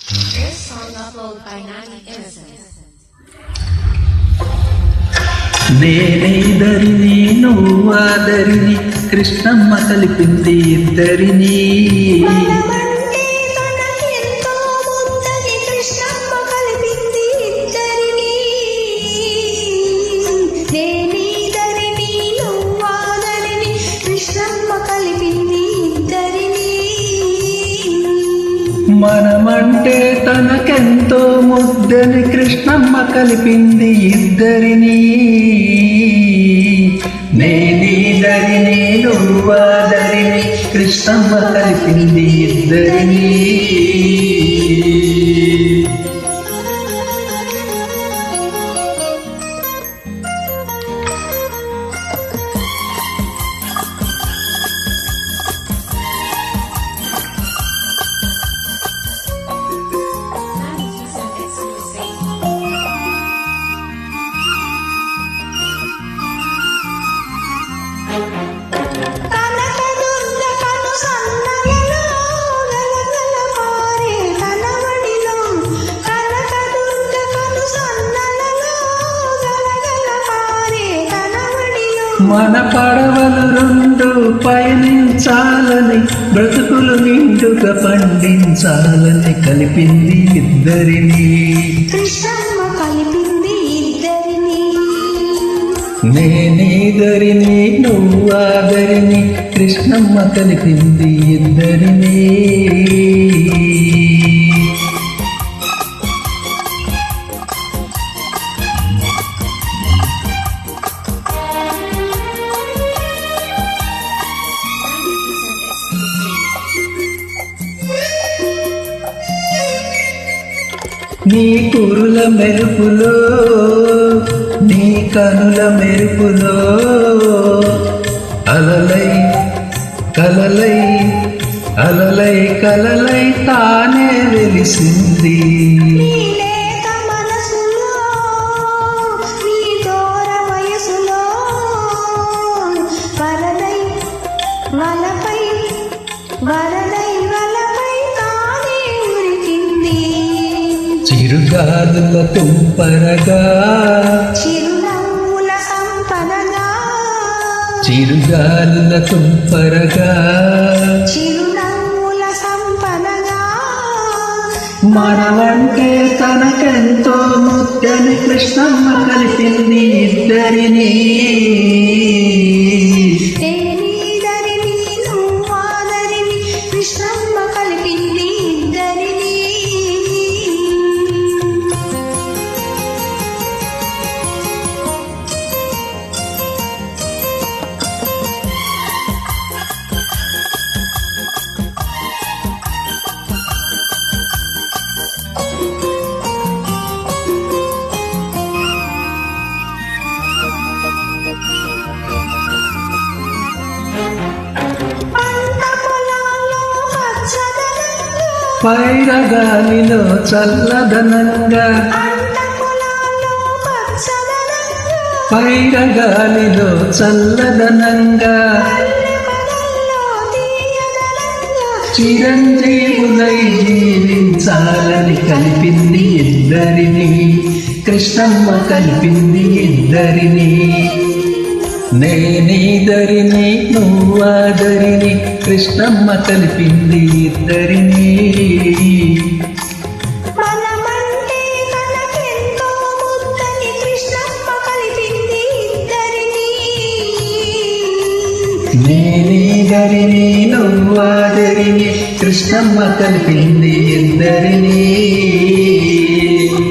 This song uploaded by Nani Innocence. నేనేదరిని నువ్వాదరిని Krishnamma కలిపింది ఇద్దరిని. మనమంటే తనకెంతో ముద్దని కృష్ణమ్మ కలిపింది ఇద్దరిని. నేనీదరిని నువ్వాదరిని కృష్ణమ్మ కలిపింది ఇద్దరిని. మన పడవలు రెండు పయనించాలని బ్రతుకులు నిండుగా పండించాలని కలిపింది ఇద్దరిని. కృష్ణమ్మ కలిపింది ఇద్దరిని. నేనేదరిని నువ్వాదరిని కృష్ణమ్మ కలిపింది ఇద్దరిని. నీ కురుల మెరుపులో నీ కనుల మెరుపులో అలలై కలలై అలలై కలలై తానే వెలిసింది. చిరుగాలుల తుంపరగా చిరునవ్వుల సంపదగా చిరుగాలుల తుంపరగా చిరునవ్వుల సంపదగా మనవంటే తనకెంతో ముద్దని కృష్ణమ్మ కలిపింది ఇద్దరిని. నేనీదరిని నువ్వాదరిని కృష్ణమ్మ కలిపింది ఇద్దరిని. పైరగాలిలో చల్లదనంగా పైరగాలిలో చల్లదనంగా చిరంజీవులై జీవించాలని కలిపింది ఇద్దరిని. కృష్ణమ్మ కలిపింది ఇద్దరిని. నేనీదరిని నువ్వాదరిని కృష్ణమ్మ కలిపింది ఇద్దరిని. మనమంటే తనకెంతో ముద్దని కృష్ణమ్మ కలిపింది ఇద్దరిని. నేనీదరిని నువ్వాదరిని కృష్ణమ్మ కలిపింది ఇద్దరిని.